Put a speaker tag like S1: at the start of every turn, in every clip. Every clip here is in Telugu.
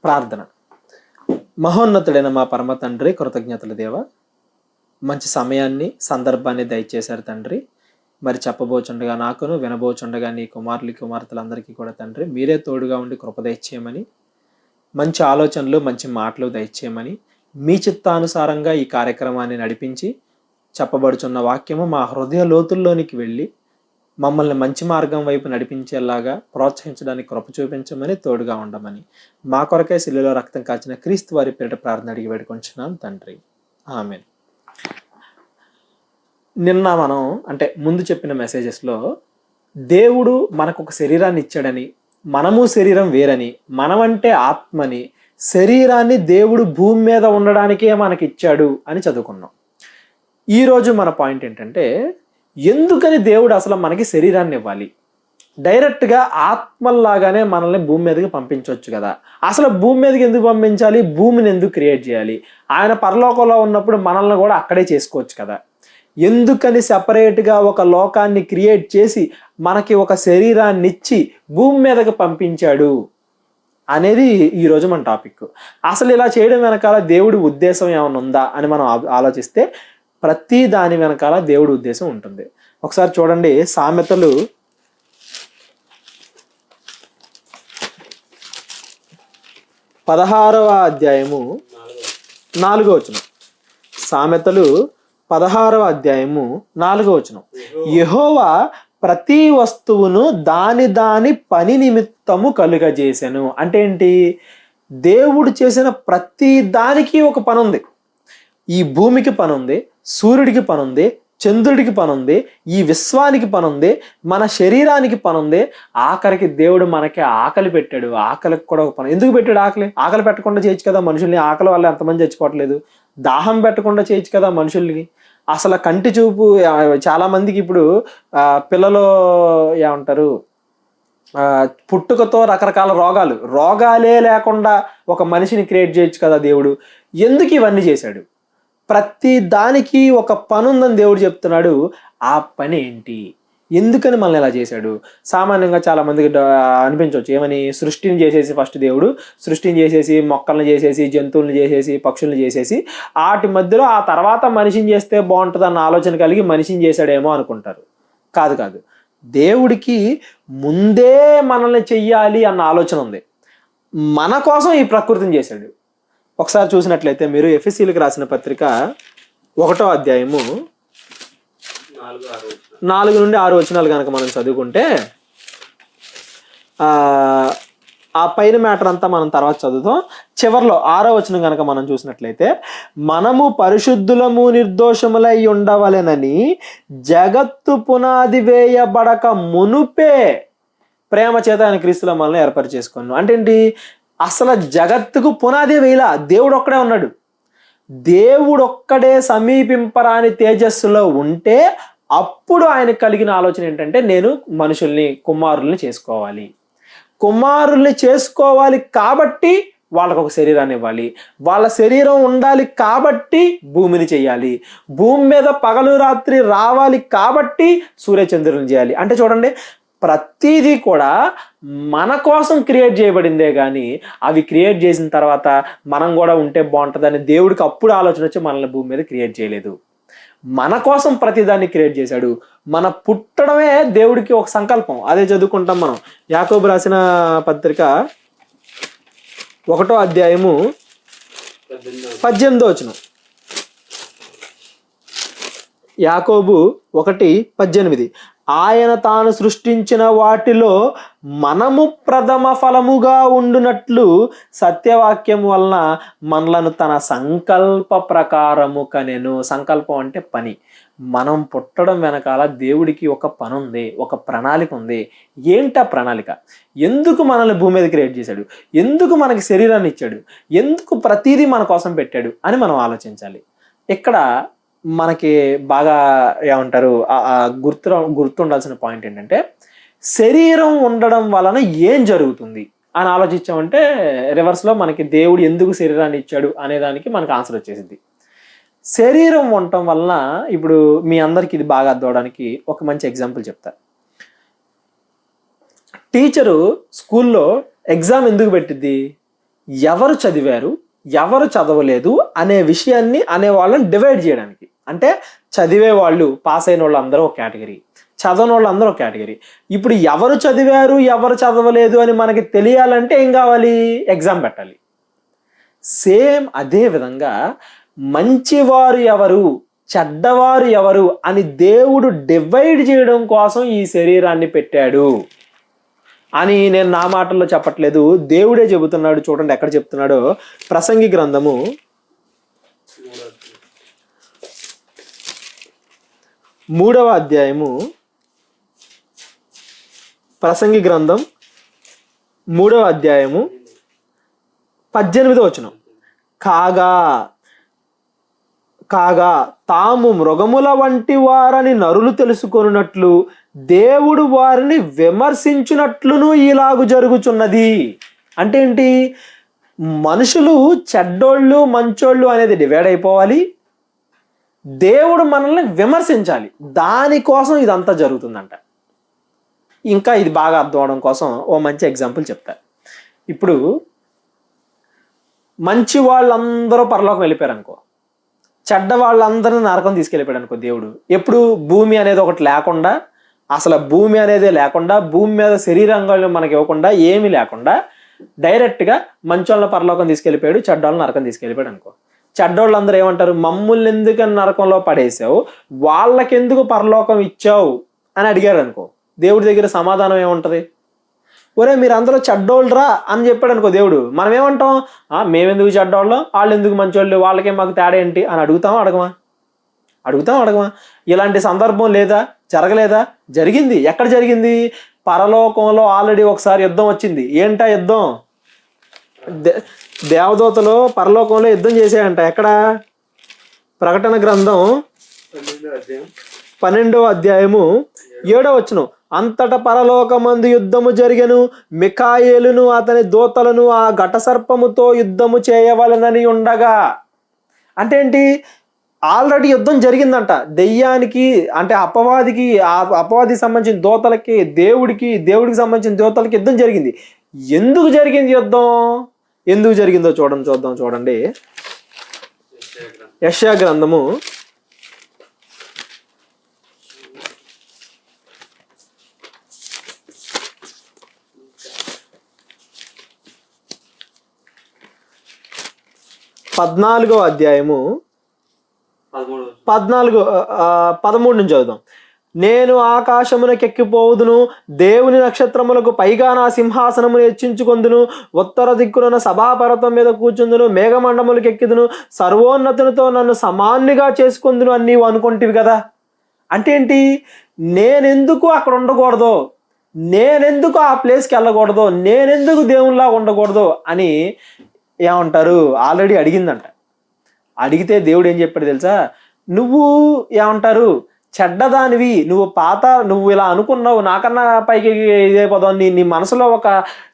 S1: ప్రార్థన. మహోన్నతుడైన మా పరమ తండ్రి, కృతజ్ఞతల దేవ, మంచి సమయాన్ని సందర్భాన్ని దయచేశారు తండ్రి. మరి చెప్పబోచుండగా నాకును, వినబోచుండగా నీ కుమారులు కుమార్తెలందరికీ కూడా తండ్రి మీరే తోడుగా ఉండి కృప దయచేయమని, మంచి ఆలోచనలు మంచి మాటలు దయచేయమని, మీ చిత్తానుసారంగా ఈ కార్యక్రమాన్ని నడిపించి చెప్పబడుచున్న వాక్యము మా హృదయ లోతుల్లోనికి వెళ్ళి మమ్మల్ని మంచి మార్గం వైపు నడిపించేలాగా ప్రోత్సహించడానికి కృప చూపించమని, తోడుగా ఉండమని మా కొరకే శిలువలో రక్తం కాచిన క్రీస్తు వారి పేరిట ప్రార్థన అడిగి వేడుకొంచున్నాం తండ్రి. ఆమేన్. నిన్న మనం ముందు చెప్పిన మెసేజెస్లో దేవుడు మనకు ఒక శరీరాన్ని ఇచ్చాడని, మనము శరీరం వేరని, మనమంటే ఆత్మని, శరీరాన్ని దేవుడు భూమి మీద ఉండడానికే మనకి ఇచ్చాడు అని చదువుకున్నాం. ఈరోజు మన పాయింట్ ఏంటంటే, ఎందుకని దేవుడు అసలు మనకి శరీరాన్ని ఇవ్వాలి? డైరెక్ట్గా ఆత్మల్లాగానే మనల్ని భూమి మీదకి పంపించవచ్చు కదా. అసలు భూమి మీదకి ఎందుకు పంపించాలి? భూమిని ఎందుకు క్రియేట్ చేయాలి? ఆయన పరలోకంలో ఉన్నప్పుడు మనల్ని కూడా అక్కడే చేసుకోవచ్చు కదా. ఎందుకని సెపరేట్గా ఒక లోకాన్ని క్రియేట్ చేసి మనకి ఒక శరీరాన్ని ఇచ్చి భూమి మీదకి పంపించాడు అనేది ఈరోజు మన టాపిక్. అసలు ఇలా చేయడం వెనకాల దేవుడి ఉద్దేశం ఏమైనా ఉందా అని మనం ఆలోచిస్తే, ప్రతి దాని వెనకాల దేవుడి ఉద్దేశం ఉంటుంది. ఒకసారి చూడండి, సామెతలు 16వ అధ్యాయము 4వ వచనం. సామెతలు 16వ అధ్యాయము 4వ వచనం. యెహోవా ప్రతి వస్తువును దాని పని నిమిత్తము కలుగజేసెను. అంటే ఏంటి? దేవుడు చేసిన ప్రతి దానికి ఒక పని ఉంది. ఈ భూమికి పని ఉంది, సూర్యుడికి పని ఉంది, చంద్రుడికి పని ఉంది, ఈ విశ్వానికి పని ఉంది, మన శరీరానికి పని ఉంది. ఆఖరికి దేవుడు మనకి ఆకలి పెట్టాడు. ఆకలికి కూడా ఒక పని. ఎందుకు పెట్టాడు ఆకలి? ఆకలి పెట్టకుండా చేయొచ్చు కదా మనుషుల్ని. ఆకలి వల్ల ఎంతమంది చచ్చిపోవట్లేదు. దాహం పెట్టకుండా చేయొచ్చు కదా మనుషుల్ని. అసలు కంటి చూపు చాలా మందికి ఇప్పుడు పిల్లలు ఏమంటారు, పుట్టుకతో రకరకాల రోగాలే లేకుండా ఒక మనిషిని క్రియేట్ చేయొచ్చు కదా దేవుడు. ఎందుకు ఇవన్నీ చేశాడు? ప్రతి దానికి ఒక పని ఉందని దేవుడు చెప్తున్నాడు. ఆ పని ఏంటి? ఎందుకని మనల్ని ఇలా చేశాడు? సామాన్యంగా చాలా మందికి అనిపించవచ్చు, ఏమని? సృష్టిని చేసేసి, ఫస్ట్ దేవుడు సృష్టిని చేసేసి, మొక్కల్ని చేసేసి, జంతువుల్ని చేసేసి, పక్షుల్ని చేసేసి, వాటి మధ్యలో ఆ తర్వాత మనిషిని చేస్తే బాగుంటుంది అన్న ఆలోచన కలిగి మనిషిని చేశాడేమో అనుకుంటారు. కాదు. దేవుడికి ముందే మనల్ని చెయ్యాలి అన్న ఆలోచన ఉంది. మన కోసం ఈ ప్రకృతిని చేశాడు. ఒకసారి చూసినట్లయితే మీరు ఎఫెసీయులకు రాసిన పత్రిక 1వ అధ్యాయము 4 నుండి 6 వచనాలు కనుక మనం చదువుకుంటే, ఆ పైన మ్యాటర్ అంతా మనం తర్వాత చదువుతాం. చివరిలో 6వ వచనం కనుక మనం చూసినట్లయితే, మనము పరిశుద్ధులము నిర్దోషములై ఉండవలెనని జగత్తు పునాది వేయబడక మునుపే ప్రేమ చేత ఆయన క్రీస్తులో మనల్ని ఏర్పాటు చేసుకున్నాం. అంటే ఏంటి? అసలు జగత్తుకు పునాది వేయలా, దేవుడు ఒక్కడే ఉన్నాడు. దేవుడు ఒక్కడే సమీపింపరాని తేజస్సులో ఉంటే అప్పుడు ఆయనకు కలిగిన ఆలోచన ఏంటంటే, నేను మనుషుల్ని, కుమారుల్ని చేసుకోవాలి కాబట్టి వాళ్ళకు ఒక శరీరాన్ని ఇవ్వాలి. వాళ్ళ శరీరం ఉండాలి కాబట్టి భూమిని చేయాలి. భూమి మీద పగలు రాత్రి రావాలి కాబట్టి సూర్యచంద్రులను చేయాలి. అంటే చూడండి, ప్రతిదీ కూడా మన కోసం క్రియేట్ చేయబడిందే కానీ అవి క్రియేట్ చేసిన తర్వాత మనం కూడా ఉంటే బాగుంటుందని దేవుడికి అప్పుడు ఆలోచన వచ్చి మనల్ని భూమి మీద క్రియేట్ చేయలేదు. మన కోసం ప్రతిదాన్ని క్రియేట్ చేశాడు. మన పుట్టడమే దేవుడికి ఒక సంకల్పం. అదే చదువుకుంటాం మనం. యాకోబు రాసిన పత్రిక 1వ అధ్యాయము 18వ వచనం. యాకోబు 1:18. ఆయన తాను సృష్టించిన వాటిలో మనము ప్రథమ ఫలముగా ఉండునట్లు సత్యవాక్యం వలన మనలను తన సంకల్ప ప్రకారము కనెను. సంకల్పం అంటే పని. మనం పుట్టడం వెనకాల దేవుడికి ఒక పని ఉంది, ఒక ప్రణాళిక ఉంది. ఏంటా ప్రణాళిక? ఎందుకు మనల్ని భూమి మీద క్రియేట్ చేశాడు? ఎందుకు మనకి శరీరాన్ని ఇచ్చాడు? ఎందుకు ప్రతిదీ మన కోసం పెట్టాడు అని మనం ఆలోచించాలి. ఇక్కడ మనకి బాగా ఏమంటారు, గుర్తుండాల్సిన పాయింట్ ఏంటంటే, శరీరం ఉండడం వలన ఏం జరుగుతుంది అని ఆలోచించామంటే రివర్స్లో మనకి దేవుడు ఎందుకు శరీరాన్ని ఇచ్చాడు అనే దానికి మనకు ఆన్సర్ వచ్చేసింది. శరీరం ఉండటం వలన, ఇప్పుడు మీ అందరికి ఇది బాగా అర్థం అవడానికి ఒక మంచి ఎగ్జాంపుల్ చెప్తా. టీచరు స్కూల్లో ఎగ్జామ్ ఎందుకు పెట్టిద్ది? ఎవరు చదివారు ఎవరు చదవలేదు అనే విషయాన్ని అనే వాళ్ళని డివైడ్ చేయడానికి. అంటే చదివే వాళ్ళు పాస్ అయిన వాళ్ళు అందరూ ఒక కేటగిరీ, చదవని వాళ్ళు అందరూ ఒక కేటగిరీ. ఇప్పుడు ఎవరు చదివారు ఎవరు చదవలేదు అని మనకి తెలియాలంటే ఏం కావాలి? ఎగ్జామ్ పెట్టాలి. సేమ్ అదే విధంగా మంచివారు ఎవరు చెడ్డవారు ఎవరు అని దేవుడు డివైడ్ చేయడం కోసం ఈ శరీరాన్ని పెట్టాడు అని నేను నా మాటల్లో చెప్పట్లేదు, దేవుడే చెబుతున్నాడు. చూడండి ఎక్కడ చెప్తున్నాడో. ప్రసంగి గ్రంథము 3వ అధ్యాయము, ప్రసంగి గ్రంథం 3వ అధ్యాయము 18వ వచనం. కాగా తాము మృగముల వంటి వారని నరులు తెలుసుకొనున్నట్లు దేవుడు వారిని విమర్శించునట్లును ఇలాగు జరుగుచున్నది. అంటే ఏంటి? మనుషులు చెడ్డోళ్ళు మంచోళ్ళు అనేది డివైడ్ అయిపోవాలి, దేవుడు మనల్ని విమర్శించాలి. దానికోసం ఇదంతా జరుగుతుందంట. ఇంకా ఇది బాగా అర్థం అవడం కోసం ఓ మంచి ఎగ్జాంపుల్ చెప్తా. ఇప్పుడు మంచి వాళ్ళందరూ పరలోకం వెళ్ళిపోయారు అనుకో, చెడ్డ వాళ్ళందరినీ నరకం తీసుకెళ్ళిపోయాడు అనుకో దేవుడు. ఎప్పుడు? భూమి అనేది ఒకటి లేకుండా, అసలు భూమి అనేది లేకుండా, భూమి మీద శరీరంగా మనకి ఇవ్వకుండా, ఏమీ లేకుండా డైరెక్ట్గా మంచోళ్ళని పరలోకం తీసుకెళ్ళిపోయాడు, చెడ్డోళ్ళని నరకం తీసుకెళ్ళిపోయాడు అనుకో. చెడ్డోళ్ళందరూ ఏమంటారు? మమ్మల్ని ఎందుకని నరకంలో పడేసావు, వాళ్ళకెందుకు పరలోకం ఇచ్చావు అని అడిగారు అనుకో. దేవుడి దగ్గర సమాధానం ఏముంటుంది? ఒరే మీరు అందరూ చెడ్డోళ్ళరా అని చెప్పాడు అనుకో దేవుడు. మనం ఏమంటాం? మేమెందుకు చెడ్డోళ్ళం, వాళ్ళు ఎందుకు మంచోళ్ళు, వాళ్ళకేం మాకు తేడా ఏంటి అని అడుగుతామా అడగమా? ఇలాంటి సందర్భం లేదా? జరగలేదా? జరిగింది. ఎక్కడ జరిగింది? పరలోకంలో ఆల్రెడీ ఒకసారి యుద్ధం వచ్చింది. ఏంటా యుద్ధం? దేవదూతలు పరలోకంలో యుద్ధం చేశాయంట. ఎక్కడ? ప్రకటన గ్రంథం 12వ అధ్యాయము 7వ వచనం. అంతటా పరలోకమందు యుద్ధము జరిగెను, మిఖాయేలును అతని దూతలను ఆ ఘటసర్పముతో యుద్ధము చేయవలనని ఉండగా. అంటే ఏంటి? ఆల్రెడీ యుద్ధం జరిగిందంట. దెయ్యానికి అంటే అపవాదికి, అపవాదికి సంబంధించిన దూతలకి, దేవుడికి సంబంధించిన దూతలకి యుద్ధం జరిగింది. ఎందుకు జరిగింది యుద్ధం? ఎందుకు జరిగిందో చూడండి. యెషయా గ్రంథము 14వ అధ్యాయము 13 నుంచి చదువుదాం. నేను ఆకాశమునకెక్కిపోవుదును, దేవుని నక్షత్రములకు పైగా నా సింహాసనమును హెచ్చించుకొందును, ఉత్తర దిక్కున సభాపర్వతం మీద కూర్చుందును, మేఘమండములకు ఎక్కిదును, సర్వోన్నతునితో నన్ను సమాన్నిగా చేసుకొందును అని నీవు అనుకుంటివి కదా. అంటే ఏంటి? నేనెందుకు అక్కడ ఉండకూడదు, నేనెందుకు ఆ ప్లేస్కి వెళ్ళకూడదు, నేనెందుకు దేవునిలా ఉండకూడదు అని ఏమంటారు? ఆల్రెడీ అడిగిందంట. అడిగితే దేవుడు ఏం చెప్పాడు తెలుసా? నువ్వు ఏమంటారు? చెడ్డదానివి, నువ్వు ఇలా అనుకున్నావు, నాకన్నా పైకి ఇదైపోదావు, నీ మనసులో ఒక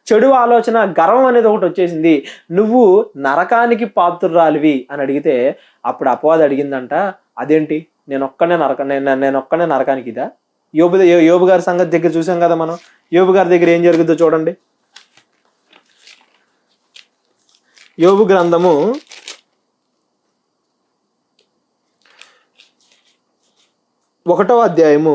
S1: చెడు ఆలోచన, గర్వం అనేది ఒకటి వచ్చేసింది, నువ్వు నరకానికి పాత్రురాలివి అని అడిగితే అప్పుడు అపవాది అడిగిందంట, అదేంటి నేను ఒక్కనే నరకానికి ఇదా? యోబు గారి సంగతి దగ్గర చూసాం కదా మనం. యోబు గారి దగ్గర ఏం జరుగుతుందో చూడండి. యోబు గ్రంథము 1వ అధ్యాయము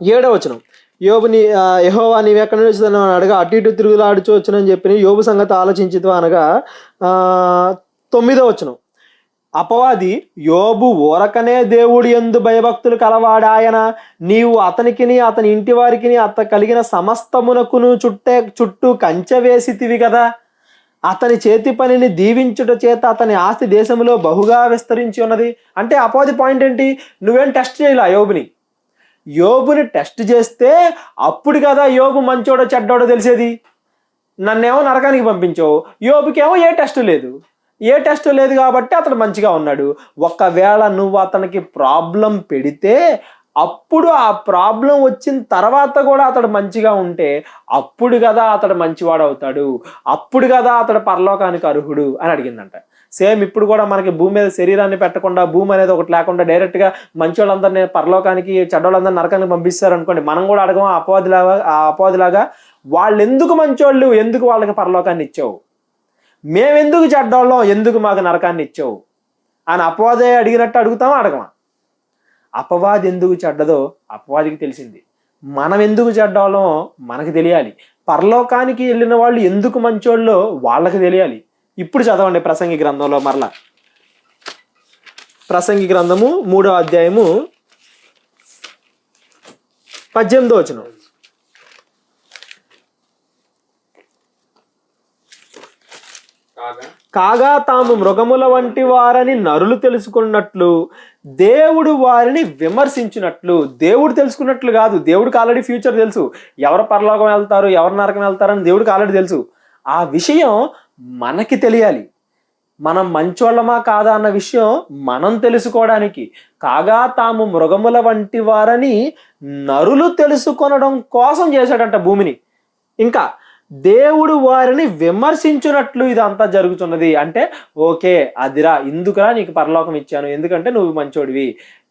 S1: 7వ వచనం. యోబుని యెహోవా నీవెక్కడి నుంచి వచ్చాను అని అడగా అటు ఇటు తిరుగులాడుచు వచ్చునని చెప్పి యోబు సంగతి ఆలోచించితో అనగా 9వ వచనం. అపవాది యోబు ఊరకనే దేవుడు యందు భయభక్తులు కలవాడాయన, నీవు అతనికిని అతని ఇంటి వారికిని కలిగిన సమస్తమునకును చుట్టూ కంచె వేసితివి కదా, అతని చేతి పనిని దీవించుట చేత అతని ఆస్తి దేశంలో బహుగా విస్తరించి ఉన్నది. అంటే అపవాది పాయింట్ ఏంటి? నువ్వేం టెస్ట్ చేయలే యోబుని టెస్ట్ చేస్తే అప్పుడు కదా యోబు మంచోడో చెడ్డోడో తెలిసేది. నన్నేమో నరకానికి పంపించావు, యోబుకేమో ఏ టెస్ట్ లేదు కాబట్టి అతడు మంచిగా ఉన్నాడు. ఒకవేళ నువ్వు అతనికి ప్రాబ్లం పెడితే అప్పుడు ఆ ప్రాబ్లం వచ్చిన తర్వాత కూడా అతడు మంచిగా ఉంటే అప్పుడు కదా అతడు మంచివాడు అవుతాడు, అప్పుడు కదా అతడు పరలోకానికి అర్హుడు అని అడిగిందంట. సేమ్ ఇప్పుడు కూడా మనకి భూమి మీద శరీరాన్ని పెట్టకుండా, భూమి అనేది ఒకటి లేకుండా డైరెక్ట్గా మంచి వాళ్ళందరినీ పరలోకానికి, చెడ్డోళ్ళందరినీ నరకానికి పంపిస్తారు అనుకోండి. మనం కూడా అడగం ఆ అపవాదిలాగా వాళ్ళు ఎందుకు మంచోళ్ళు, ఎందుకు వాళ్ళకి పరలోకాన్ని ఇచ్చావు, మేమెందుకు చెడ్డోళ్ళం, ఎందుకు మాకు నరకాన్ని ఇచ్చావు అని అపవాదే అడిగినట్టు అడుగుతామా, అడగమా? అపవాది ఎందుకు చెడ్డదో అపవాదికి తెలిసింది. మనం ఎందుకు చెడ్డోళ్ళమో మనకు తెలియాలి. పరలోకానికి వెళ్ళిన వాళ్ళు ఎందుకు మంచోళ్ళో వాళ్ళకి తెలియాలి. ఇప్పుడు చదవండి ప్రసంగి గ్రంథంలో మరలా. ప్రసంగి గ్రంథము 3వ అధ్యాయము 18వ వచనం. కాగా తాము మృగముల వంటి వారని నరులు తెలుసుకున్నట్లు దేవుడు వారిని విమర్శించినట్లు. దేవుడు తెలుసుకున్నట్లు కాదు, దేవుడికి ఆల్రెడీ ఫ్యూచర్ తెలుసు. ఎవరు పరలోకం వెళ్తారు, ఎవరు నరకం వెళ్తారని దేవుడికి ఆల్రెడీ తెలుసు. ఆ విషయం మనకి తెలియాలి. మనం మంచోళ్ళమా కాదా అన్న విషయం మనం తెలుసుకోవడానికి. కాగా తాము మృగముల వంటి వారని నరులు తెలుసుకొనడం కోసం చేశాడంట భూమిని. ఇంకా దేవుడు వారిని విమర్శించినట్లు ఇదంతా జరుగుతున్నది. అంటే ఓకే, అదిరా, ఇందుకురా నీకు పరలోకం ఇచ్చాను, ఎందుకంటే నువ్వు మంచోడివి.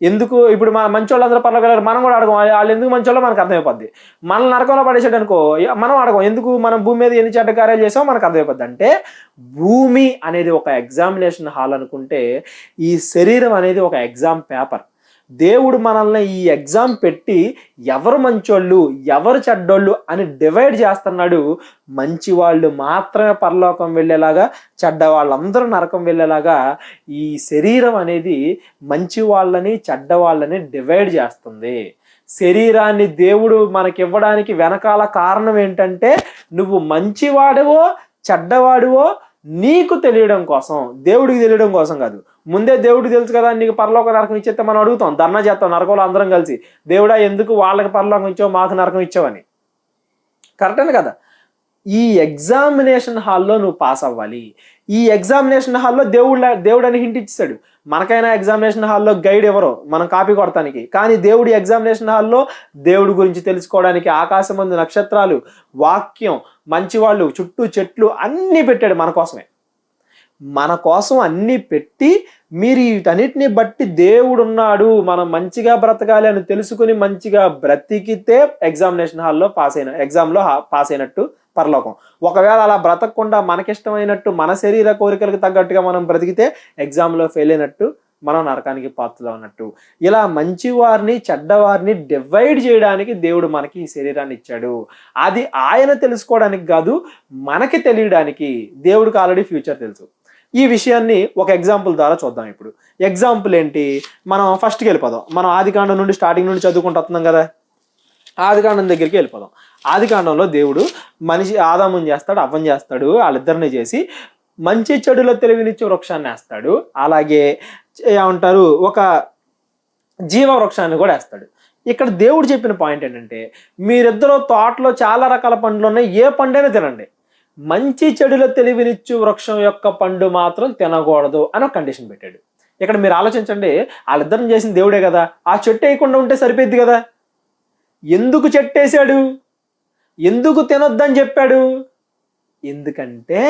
S1: ఎందుకు ఇప్పుడు మంచోళ్ళందరూ పరలోకం వెళ్ళారు, మనం కూడా అడగం వాళ్ళు ఎందుకు మంచోళ్ళో మనకు అర్థమైపోద్ది. మనల్ని నరకంలో పడేసాడు అనుకో, మనం అడగం ఎందుకు మనం భూమి మీద ఎన్ని చెడ్డ కార్యాలు చేసామో మనకు అర్థమైపోద్ది. అంటే భూమి అనేది ఒక ఎగ్జామినేషన్ హాల్ అనుకుంటే ఈ శరీరం అనేది ఒక ఎగ్జామ్ పేపర్. దేవుడు మనల్ని ఈ ఎగ్జామ్ పెట్టి ఎవరు మంచోళ్ళు ఎవరు చెడ్డోళ్ళు అని డివైడ్ చేస్తున్నాడు. మంచి వాళ్ళు మాత్రమే పరలోకం వెళ్ళేలాగా, చెడ్డ వాళ్ళందరూ నరకం వెళ్ళేలాగా ఈ శరీరం అనేది మంచి వాళ్ళని చెడ్డ వాళ్ళని డివైడ్ చేస్తుంది. శరీరాన్ని దేవుడు మనకివ్వడానికి వెనకాల కారణం ఏంటంటే నువ్వు మంచివాడివో చెడ్డవాడివో నీకు తెలియడం కోసం, దేవుడికి తెలియడం కోసం కాదు. ముందే దేవుడికి తెలుసు కదా నీకు పరలోక నరకం ఇచ్చేస్తే మనం అడుగుతాం, ధర్నా చేస్తాం నరకంలో అందరం కలిసి, దేవుడా ఎందుకు వాళ్ళకి పరలోకం ఇచ్చావు మాకు నరకం ఇచ్చావని. కరెక్టే కదా? ఈ ఎగ్జామినేషన్ హాల్లో నువ్వు పాస్ అవ్వాలి. ఈ ఎగ్జామినేషన్ హాల్లో దేవుడు అని హింట్ ఇచ్చాడు. మనకైనా ఎగ్జామినేషన్ హాల్లో గైడ్ ఎవరో మనం కాపీ కొడతానికి, కానీ దేవుడి ఎగ్జామినేషన్ హాల్లో దేవుడి గురించి తెలుసుకోవడానికి ఆకాశమందు నక్షత్రాలు, వాక్యం, మంచివాళ్ళు, చుట్టూ చెట్లు అన్నీ పెట్టాడు మన కోసమే. మన కోసం అన్నీ పెట్టి మీరు వీటన్నిటిని బట్టి దేవుడు ఉన్నాడు, మనం మంచిగా బ్రతకాలి అని తెలుసుకుని మంచిగా బ్రతికితే ఎగ్జామినేషన్ హాల్లో ఎగ్జామ్లో పాస్ అయినట్టు పరలోకం. ఒకవేళ అలా బ్రతకకుండా మనకిష్టమైనట్టు మన శరీర కోరికలకు తగ్గట్టుగా మనం బ్రతికితే ఎగ్జామ్లో ఫెయిల్ అయినట్టు, మనం నరకానికి పాత్రలో ఉన్నట్టు. ఇలా మంచివారిని చెడ్డవారిని డివైడ్ చేయడానికి దేవుడు మనకి ఈ శరీరాన్ని ఇచ్చాడు. అది ఆయన తెలుసుకోవడానికి కాదు, మనకి తెలియడానికి. దేవుడికి ఆల్రెడీ ఫ్యూచర్ తెలుసు. ఈ విషయాన్ని ఒక ఎగ్జాంపుల్ ద్వారా చూద్దాం. ఇప్పుడు ఎగ్జాంపుల్ ఏంటి, మనం ఫస్ట్కి వెళ్ళిపోదాం. మనం ఆదికాండం నుండి స్టార్టింగ్ నుండి చదువుకుంటూ వస్తున్నాం కదా, ఆదికాండం దగ్గరికి వెళ్ళిపోదాం. ఆదికాండంలో దేవుడు ఆదాముని చేస్తాడు, అవ్వని చేస్తాడు, వాళ్ళిద్దరిని చేసి మంచి చెడులో తెలివినిచ్చే వృక్షాన్ని వేస్తాడు. అలాగే ఏమంటారు, ఒక జీవ వృక్షాన్ని కూడా వేస్తాడు. ఇక్కడ దేవుడు చెప్పిన పాయింట్ ఏంటంటే మీరిద్దరూ తోటలో చాలా రకాల పండ్లు ఉన్నాయి, ఏ పండైనా తినండి, మంచి చెడుల తెలివినిచ్చు వృక్షం యొక్క పండు మాత్రం తినకూడదు అని ఒక కండిషన్ పెట్టాడు. ఇక్కడ మీరు ఆలోచించండి, వాళ్ళిద్దరిని చేసిన దేవుడే కదా, ఆ చెట్టు వేయకుండా ఉంటే సరిపోద్ది కదా. ఎందుకు చెట్టు వేసాడు, ఎందుకు తినొద్దని చెప్పాడు? ఎందుకంటే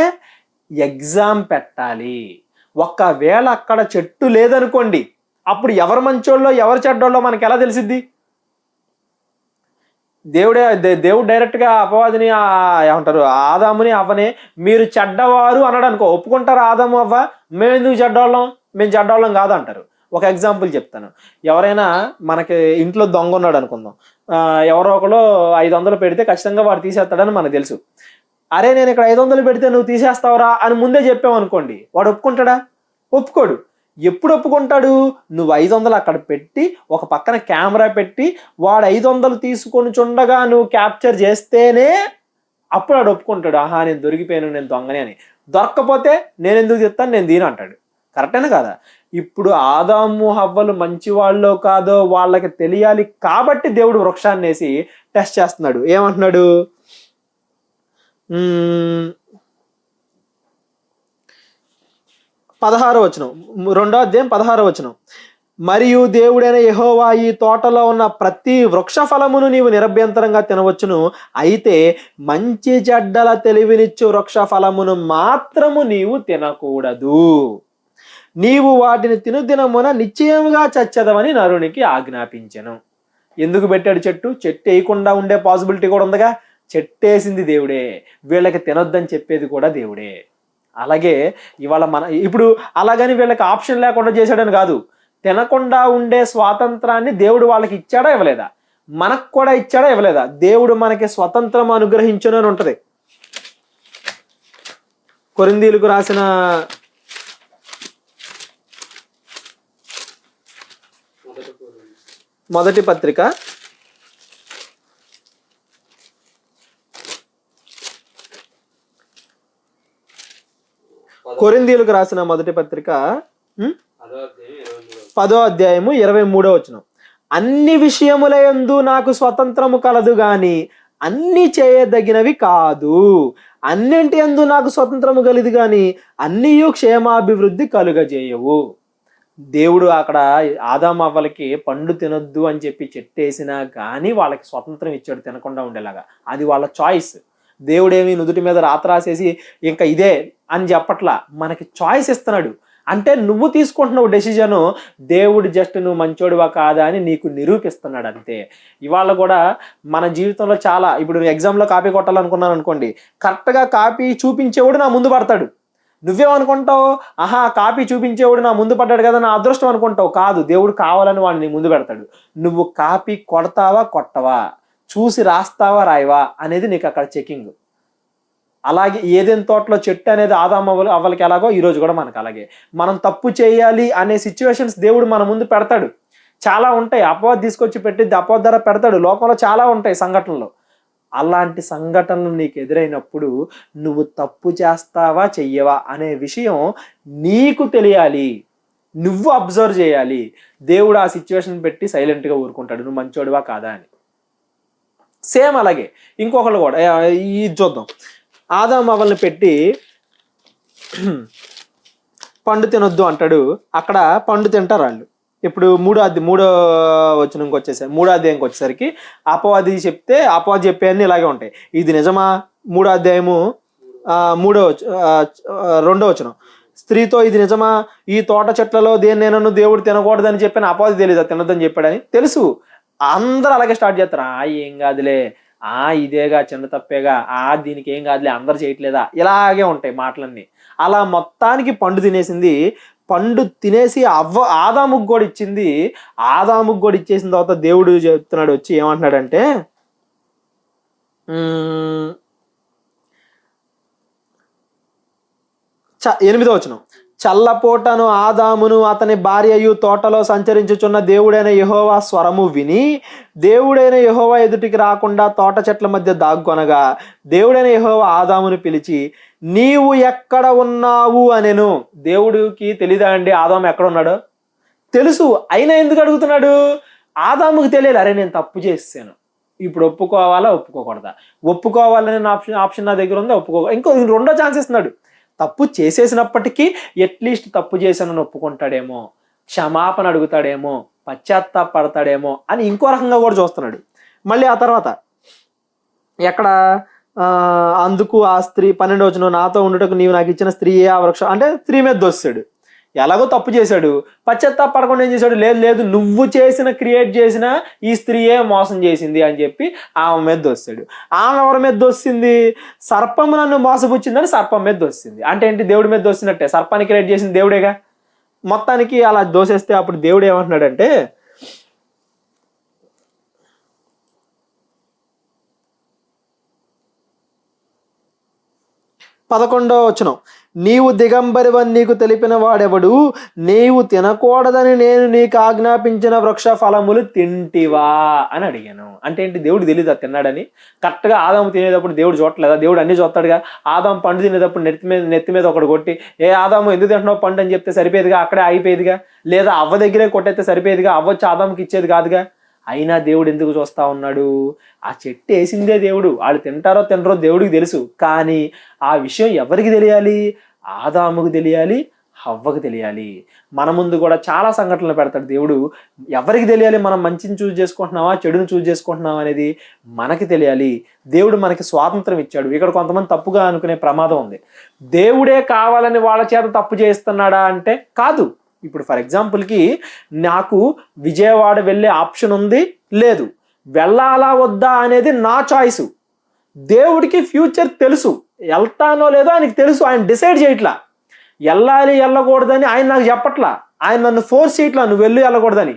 S1: ఎగ్జామ్ పెట్టాలి. ఒక్కవేళ అక్కడ చెట్టు లేదనుకోండి, అప్పుడు ఎవరు మంచోళ్ళో ఎవరు చెడ్డోళ్ళో మనకి ఎలా తెలిసిద్ది? దేవుడు డైరెక్ట్గా అపవాదిని ఏమంటారు ఆదాముని అవ్వని మీరు చెడ్డవారు అన్నాడు అనుకో, ఒప్పుకుంటారు ఆదాము అవ్వ మేము ఎందుకు చెడ్డవాళ్ళం, మేము చెడ్డవాళ్ళం కాదు అంటారు. ఒక ఎగ్జాంపుల్ చెప్తాను. ఎవరైనా మనకి ఇంట్లో దొంగ ఉన్నాడు అనుకుందాం, ఎవరో ఒకరు 500 పెడితే ఖచ్చితంగా వాడు తీసేస్తాడని మనకు తెలుసు. అరే నేను ఇక్కడ 500 పెడితే నువ్వు తీసేస్తావురా అని ముందే చెప్పావు అనుకోండి, వాడు ఒప్పుకుంటాడా? ఒప్పుకోడు. ఎప్పుడు ఒప్పుకుంటాడు? నువ్వు 500 అక్కడ పెట్టి ఒక పక్కన కెమెరా పెట్టి వాడు 500 తీసుకొని చుండగా నువ్వు క్యాప్చర్ చేస్తేనే అప్పుడు వాడు ఒప్పుకుంటాడు, ఆహా నేను దొరికిపోయాను, నేను దొంగనే అని. దొరక్కపోతే నేను ఎందుకు చెప్తాను, నేను దీని అంటాడు. కరెక్టేనా కదా? ఇప్పుడు ఆదాము హవ్వలు మంచి వాళ్ళో కాదో వాళ్ళకి తెలియాలి కాబట్టి దేవుడు వృక్షాన్ని వేసి టెస్ట్ చేస్తున్నాడు. ఏమంటున్నాడు? 16వ వచనం, 2వ అధ్యాయం 16వ వచనం. మరియు దేవుడైన యెహోవా ఈ తోటలో ఉన్న ప్రతి వృక్ష ఫలమును నీవు నిరభ్యంతరంగా తినవచ్చును, అయితే మంచి చెడ్డల తెలివినిచ్చు వృక్ష ఫలమును మాత్రము నీవు తినకూడదు, నీవు వాటిని తినుదినమున నిశ్చయముగా చచ్చదవని నరునికి ఆజ్ఞాపించెను. ఎందుకు పెట్టాడు చెట్టు? చెట్టు వేయకుండా ఉండే పాసిబిలిటీ కూడా ఉందిగా. చెట్టేసింది దేవుడే, వీళ్ళకి తినొద్దని చెప్పేది కూడా దేవుడే. అలాగే ఇవాళ ఇప్పుడు అలాగని వీళ్ళకి ఆప్షన్ లేకుండా చేశాడని కాదు, తినకుండా ఉండే స్వాతంత్రాన్ని దేవుడు వాళ్ళకి ఇచ్చాడా ఇవ్వలేదా? మనకు కూడా ఇచ్చాడా ఇవ్వలేదా? దేవుడు మనకి స్వతంత్రం అనుగ్రహించును అని ఉంటది. కొరింథీయులకు రాసిన మొదటి పత్రిక 10వ అధ్యాయము 23వ వచనం. అన్ని విషయములయందు నాకు స్వతంత్రము కలదు గాని అన్ని చేయదగినవి కాదు, అన్నింటి యందు నాకు స్వతంత్రము కలిదు గాని అన్నియు క్షేమాభివృద్ధి కలుగజేయవు. దేవుడు అక్కడ ఆదాము అవ్వలకి పండు తినొద్దు అని చెప్పి చెట్టేసినా కానీ వాళ్ళకి స్వతంత్రం ఇచ్చాడు తినకుండా ఉండేలాగా. అది వాళ్ళ చాయిస్. దేవుడేమి నుదుటి మీద రాత రాసేసి ఇంకా ఇదే అని చెప్పట్లా, మనకి చాయిస్ ఇస్తున్నాడు. అంటే నువ్వు తీసుకుంటున్నావు డెసిజను, దేవుడు జస్ట్ నువ్వు మంచోడివా కాదా అని నీకు నిరూపిస్తున్నాడు అంతే. ఇవాళ కూడా మన జీవితంలో చాలా, ఇప్పుడు నువ్వు ఎగ్జామ్లో కాపీ కొట్టాలనుకున్నాను అనుకోండి, కరెక్ట్గా కాపీ చూపించేవాడు నా ముందు పడతాడు. నువ్వేమనుకుంటావు, ఆహా కాపీ చూపించేవాడు నా ముందు పడ్డాడు కదా నా అదృష్టం అనుకుంటావు. కాదు, దేవుడు కావాలని వాడిని నీ ముందు పెడతాడు. నువ్వు కాపీ కొడతావా కొట్టవా, చూసి రాస్తావా రాయవా అనేది నీకు అక్కడ చెకింగ్. అలాగే ఏదైనా తోటలో చెట్టు అనేది ఆదాము అవ్వలకి ఎలాగో ఈరోజు కూడా మనకు అలాగే. మనం తప్పు చేయాలి అనే సిచ్యువేషన్స్ దేవుడు మన ముందు పెడతాడు. చాలా ఉంటాయి, అపవాది తీసుకొచ్చి పెట్టిద్ది, అపవాది ధర పెడతాడు. లోకంలో చాలా ఉంటాయి సంఘటనలు. అలాంటి సంఘటనలు నీకు ఎదురైనప్పుడు నువ్వు తప్పు చేస్తావా చెయ్యవా అనే విషయం నీకు తెలియాలి, నువ్వు అబ్జర్వ్ చేయాలి. దేవుడు ఆ సిచ్యువేషన్ పెట్టి సైలెంట్గా ఊరుకుంటాడు, నువ్వు మంచోడివా కాదా అని. సేమ్ అలాగే ఇంకొకళ్ళు కూడా ఇది చూద్దాం. ఆదాము అవ్వల్ని పెట్టి పండు తినొద్దు అంటాడు, అక్కడ పండు తింటారు వాళ్ళు. ఇప్పుడు మూడో వచనంకి వచ్చేసరికి, 3వ అధ్యాయంకి వచ్చేసరికి అపవాది చెప్పేవన్నీ ఇలాగే ఉంటాయి. ఇది నిజమా? 3వ అధ్యాయము 2వ వచనం. స్త్రీతో ఇది నిజమా, ఈ తోట చెట్లలో దేన్నైనా దేవుడు తినకూడదని చెప్పిన అపవాది తెలియదు తినొద్దని చెప్పాడని తెలుసు. అందరూ అలాగే స్టార్ట్ చేస్తారు, ఏం కాదులే, ఇదేగా చిన్న తప్పేగా, దీనికి ఏం కాదులే, అందరు చేయట్లేదా, ఇలాగే ఉంటాయి మాటలన్నీ. అలా మొత్తానికి పండు తినేసింది. పండు తినేసి ఆదాముకు కూడా ఇచ్చింది. ఆదాముకు కూడా ఇచ్చేసిన తర్వాత దేవుడు చెప్తున్నాడు, వచ్చి ఏమంటున్నాడంటే 8వ వచనం. చల్లపోటను ఆదామును అతని భార్యయు తోటలో సంచరించుచున్న దేవుడైన యెహోవా స్వరము విని దేవుడైన యెహోవా ఎదుటికి రాకుండా తోట చెట్ల మధ్య దాక్కొనగా దేవుడైన యెహోవా ఆదామును పిలిచి నీవు ఎక్కడ ఉన్నావు అనెను. దేవుడికి తెలీదా అండి ఆదాము ఎక్కడ ఉన్నాడో? తెలుసు, అయినా ఎందుకు అడుగుతున్నాడు? ఆదాముకు తెలియాలి, అరే నేను తప్పు చేసాను, ఇప్పుడు ఒప్పుకోవాలా ఒప్పుకోకూడదా, ఒప్పుకోవాలనే ఆప్షన్ నా దగ్గర ఉందా, ఇంకో 2వ ఛాన్స్ ఇస్తున్నాడు. తప్పు చేసేసినప్పటికీ ఎట్లీస్ట్ తప్పు చేశానని ఒప్పుకుంటాడేమో, క్షమాపణ అడుగుతాడేమో, పశ్చాత్తాపడతాడేమో అని ఇంకో రకంగా కూడా చూస్తున్నాడు. మళ్ళీ ఆ తర్వాత ఎక్కడ అందుకు ఆ స్త్రీ 12వ వచనం, నాతో ఉండుటకు నీవు నాకు ఇచ్చిన స్త్రీయే ఆ వృక్షం, అంటే స్త్రీ మీద దోస్తాడు. ఎలాగో తప్పు చేశాడు, పశ్చాత్తాపడకుండా ఏం చేశాడు, లేదు నువ్వు క్రియేట్ చేసిన ఈ స్త్రీయే మోసం చేసింది అని చెప్పి ఆమె మీద దోస్తాడు. ఆమె ఎవరి మీద దోస్తుంది? సర్పము నన్ను మోసపుచ్చిందని సర్పం మీద దోస్తుంది. అంటే ఏంటి? దేవుడి మీద దోస్తున్నట్టే, సర్పాన్ని క్రియేట్ చేసింది దేవుడేగా. మొత్తానికి అలా దోసేస్తే అప్పుడు దేవుడు ఏమంటున్నాడంటే 11వ వచనం, నీవు దిగంబరివని నీకు తెలిపిన వాడెవడు, నీవు తినకూడదని నేను నీకు ఆజ్ఞాపించిన వృక్ష ఫలములు తింటివా అని అడిగాను. అంటే ఏంటి? దేవుడు తెలీదా తిన్నాడని? కరెక్ట్గా ఆదాము తినేటప్పుడు దేవుడు చూడలేదా? దేవుడు అన్ని చూస్తాడుగా. ఆదాము పండు తినేటప్పుడు నెత్తి మీద ఒకటి కొట్టి ఆదాము ఎందుకు తింటున్నావు పండు అని చెప్తే సరిపోయేదిగా, అక్కడే ఆగిపోయేదిగా. లేదా అవ్వ దగ్గరే కొట్టయితే సరిపోయేదిగా, అవ్వచ్చు ఆదాముకి ఇచ్చేది కాదుగా. అయినా దేవుడు ఎందుకు చూస్తా ఉన్నాడు? ఆ చెట్టు వేసిందే దేవుడు, వాళ్ళు తింటారో తినరో దేవుడికి తెలుసు. కానీ ఆ విషయం ఎవరికి తెలియాలి? ఆదాముకు తెలియాలి, హవ్వకు తెలియాలి. మన ముందు కూడా చాలా సంఘటనలు పెడతాడు దేవుడు. ఎవరికి తెలియాలి మనం మంచిని చూస్ చేసుకుంటున్నావా చెడుని చూస్ చేసుకుంటున్నావా అనేది మనకి తెలియాలి. దేవుడు మనకి స్వాతంత్రం ఇచ్చాడు. ఇక్కడ కొంతమంది తప్పుగా అనుకునే ప్రమాదం ఉంది. దేవుడే కావాలని వాళ్ళ చేత తప్పు చేస్తున్నాడా అంటే కాదు. ఇప్పుడు ఫర్ ఎగ్జాంపుల్కి నాకు విజయవాడ వెళ్ళే ఆప్షన్ ఉంది, లేదు, వెళ్ళాలా వద్దా అనేది నా చాయిస్. దేవుడికి ఫ్యూచర్ తెలుసు, వెళ్తానో లేదో ఆయనకి తెలుసు, ఆయన డిసైడ్ చేయట్లా. వెళ్ళాలి వెళ్ళకూడదని ఆయన నాకు చెప్పట్లా, ఆయన నన్ను ఫోర్స్ చేయట్లా నువ్వు వెళ్ళకూడదని.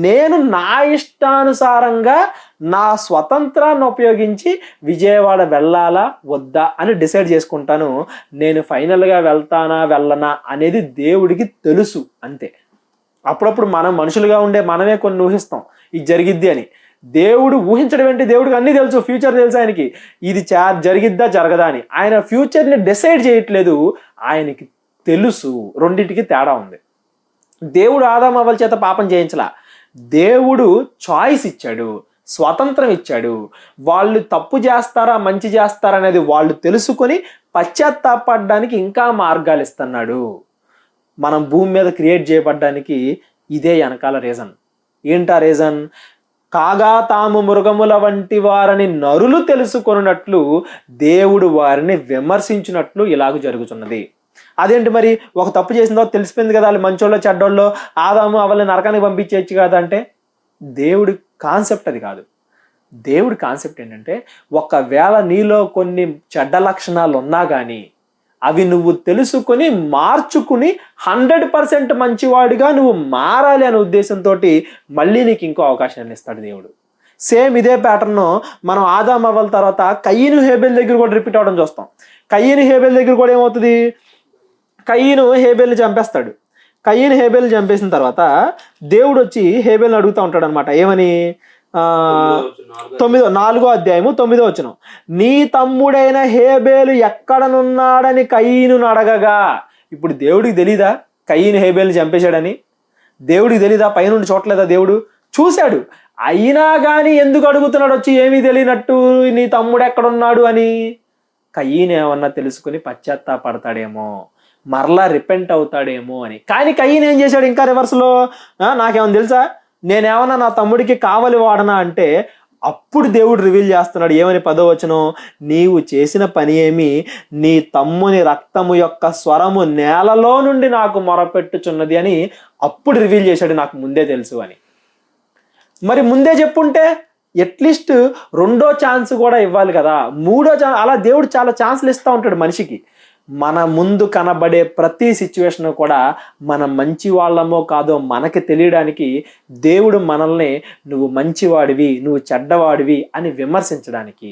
S1: నేను నా ఇష్టానుసారంగా నా స్వతంత్రాన్ని ఉపయోగించి విజయవాడ వెళ్ళాలా వద్దా అని డిసైడ్ చేసుకుంటాను. నేను ఫైనల్గా వెళ్తానా వెళ్ళనా అనేది దేవుడికి తెలుసు అంతే. అప్పుడప్పుడు మనం మనుషులుగా ఉండే మనమే కొన్ని ఊహిస్తాం ఇది జరిగిద్ది అని. దేవుడు ఊహించడం ఏంటి, దేవుడికి అన్నీ తెలుసు, ఫ్యూచర్ తెలుసు ఆయనకి, ఇది జరిగిద్దా జరగదా అని. ఆయన ఫ్యూచర్ని డిసైడ్ చేయట్లేదు, ఆయనకి తెలుసు. రెండింటికి తేడా ఉంది. దేవుడు ఆదాము అవ్వల చేత పాపం చేయించలా, దేవుడు చాయిస్ ఇచ్చాడు, స్వతంత్రం ఇచ్చాడు. వాళ్ళు తప్పు చేస్తారా మంచి చేస్తారా అనేది వాళ్ళు తెలుసుకొని పశ్చాత్తాపడడానికి ఇంకా మార్గాలు ఇస్తున్నాడు. మనం భూమి మీద క్రియేట్ చేయబడ్డానికి ఇదే వెనకాల రీజన్. ఏంటా రీజన్? కాగా తాము మృగముల వంటి వారని నరులు తెలుసుకొనున్నట్లు దేవుడు వారిని విమర్శించినట్లు ఇలాగ జరుగుతున్నది. అదేంటి మరి, ఒక తప్పు చేసిన తర్వాత తెలిసిపోయింది కదా వాళ్ళు మంచోళ్ళో చెడ్డోళ్ళో, ఆదాము అవల్ని నరకానికి పంపించేయచ్చు కదా అంటే దేవుడి కాన్సెప్ట్ అది కాదు. దేవుడి కాన్సెప్ట్ ఏంటంటే, ఒకవేళ నీలో కొన్ని చెడ్డ లక్షణాలు ఉన్నా కానీ అవి నువ్వు తెలుసుకొని మార్చుకుని 100% మంచివాడిగా నువ్వు మారాలి అనే ఉద్దేశంతో మళ్ళీ నీకు ఇంకో అవకాశాన్ని ఇస్తాడు దేవుడు. సేమ్ ఇదే ప్యాటర్న్ మనం ఆదాము అవ్వల తర్వాత కయ్యను హేబెల్ దగ్గర కూడా రిపీట్ అవడం చూస్తాం. కయ్యను హేబెల్ దగ్గర కూడా ఏమవుతుంది, కయ్యను హేబెల్ని చంపేస్తాడు. కయ్యను హేబెల్ని చంపేసిన తర్వాత దేవుడు వచ్చి హేబెల్ని అడుగుతూ ఉంటాడు అనమాట. ఏమని? 4వ అధ్యాయము 9వ వచనం, నీ తమ్ముడైన హేబేలు ఎక్కడనున్నాడని కయ్యను అడగగా. ఇప్పుడు దేవుడికి తెలీదా కయ్యను హేబేల్ని చంపేశాడని? దేవుడికి తెలీదా? పైనుండి చూడలేదా? దేవుడు చూశాడు. అయినా కానీ ఎందుకు అడుగుతున్నాడు వచ్చి, ఏమీ తెలియనట్టు, నీ తమ్ముడు ఎక్కడున్నాడు అని? కయ్యను ఏమన్నా తెలుసుకుని పశ్చాత్తాపడతాడేమో, మరలా రిపెంట్ అవుతాడేమో అని. కానీ కయ్యను ఏం చేశాడు? ఇంకా రివర్స్లో, నాకేమన్నా తెలుసా, నేనేమన్నా నా తమ్ముడికి కావలి వాడనా అంటే అప్పుడు దేవుడు రివీల్ చేస్తున్నాడు. ఏమని? 10వ వచనం, నీవు చేసిన పని ఏమి, నీ తమ్ముని రక్తము యొక్క స్వరము నేలలో నుండి నాకు మొరపెట్టుచున్నది అని అప్పుడు రివీల్ చేశాడు, నాకు ముందే తెలుసు అని. మరి ముందే చెప్పుంటే అట్లీస్ట్ 2వ ఛాన్స్ కూడా ఇవ్వాలి కదా, 3వ ఛాన్స్. అలా దేవుడు చాలా ఛాన్సులు ఇస్తూ ఉంటాడు మనిషికి. మన ముందు కనబడే ప్రతి సిచ్యువేషన్ కూడా మనం మంచి వాళ్ళమో కాదో మనకి తెలియడానికి దేవుడు మనల్ని నువ్వు మంచివాడివి నువ్వు చెడ్డవాడివి అని విమర్శించడానికి.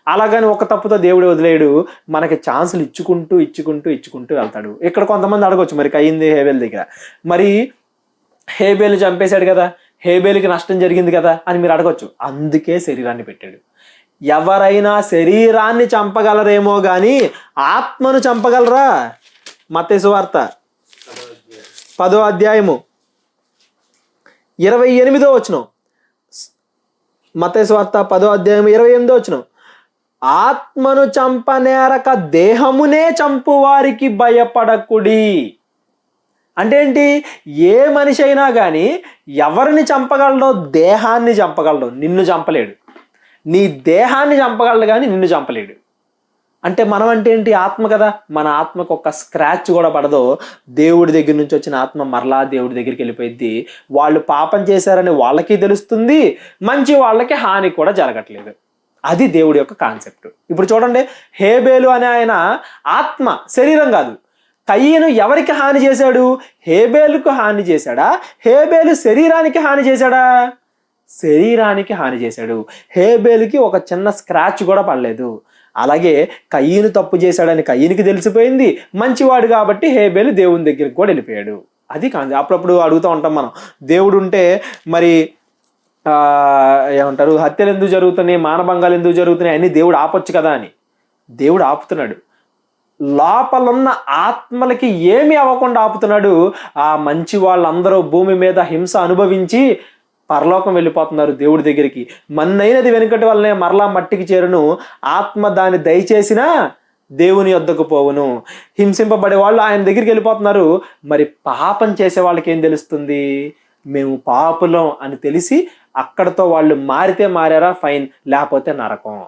S1: అలాగని ఒక తప్పుతో దేవుడు వదిలేడు, మనకి ఛాన్సులు ఇచ్చుకుంటూ ఇచ్చుకుంటూ ఇచ్చుకుంటూ వెళ్తాడు. ఇక్కడ కొంతమంది అడగొచ్చు, మరి కయ్యింది హేబెల్ దగ్గర, మరి హేబెల్ని చంపేశాడు కదా, హేబెల్కి నష్టం జరిగింది కదా అని మీరు అడగొచ్చు. అందుకే శరీరాన్ని పెట్టాడు. ఎవరైనా శరీరాన్ని చంపగలరేమో కానీ ఆత్మను చంపగలరా? మత్తయి సువార్త 10వ అధ్యాయము 28వ వచనం. మత్తయి సువార్త 10వ అధ్యాయం 28వ వచనం, ఆత్మను చంపనేరక దేహమునే చంపు వారికి భయపడకుడి. అంటే ఏంటి? ఏ మనిషి అయినా కానీ ఎవరిని చంపగలడో దేహాన్ని చంపగలడు, నిన్ను చంపలేడు. నీ దేహాన్ని చంపగలడు కానీ నిన్ను చంపలేడు. అంటే మనం అంటే ఏంటి? ఆత్మ కదా. మన ఆత్మకు ఒక స్క్రాచ్ కూడా పడదో, దేవుడి దగ్గర నుంచి వచ్చిన ఆత్మ మరలా దేవుడి దగ్గరికి వెళ్ళిపోయింది. వాళ్ళు పాపం చేశారని వాళ్ళకి తెలుస్తుంది, మంచి వాళ్ళకి హాని కూడా జరగట్లేదు. అది దేవుడి యొక్క కాన్సెప్ట్. ఇప్పుడు చూడండి, హేబేలు అనే ఆయన ఆత్మ, శరీరం కాదు. కయ్యను ఎవరికి హాని చేశాడు? హేబేలుకు హాని చేశాడా? హేబేలు శరీరానికి హాని చేశాడా? శరీరానికి హాని చేశాడు. హేబేలుకి ఒక చిన్న స్క్రాచ్ కూడా పడలేదు. అలాగే కయ్యను తప్పు చేశాడని కయ్యనికి తెలిసిపోయింది, మంచివాడు కాబట్టి హేబేలు దేవుని దగ్గరికి కూడా వెళ్ళిపోయాడు. అది కాదు. అప్పుడప్పుడు అడుగుతూ ఉంటాం మనం, దేవుడు ఉంటే మరి ఏమంటారు, హత్యలు ఎందుకు జరుగుతున్నాయి, మానభంగాలు ఎందుకు జరుగుతున్నాయి అన్ని దేవుడు ఆపొచ్చు కదా అని. దేవుడు ఆపుతున్నాడు. లోపలున్న ఆత్మలకి ఏమి అవ్వకుండా ఆపుతున్నాడు. ఆ మంచి వాళ్ళందరూ భూమి మీద హింస అనుభవించి పరలోకం వెళ్ళిపోతున్నారు దేవుడి దగ్గరికి. మన్నైనది వెనుకటి వల్లనే మరలా మట్టికి చేరును, ఆత్మ దాన్ని దయచేసినా దేవుని యొద్దకు పోవును. హింసింపబడే వాళ్ళు ఆయన దగ్గరికి వెళ్ళిపోతున్నారు. మరి పాపం చేసే వాళ్ళకి ఏం తెలుస్తుంది? మేము పాపులం అని తెలిసి అక్కడతో వాళ్ళు మారితే మారారా ఫైన్, లేకపోతే నరకం.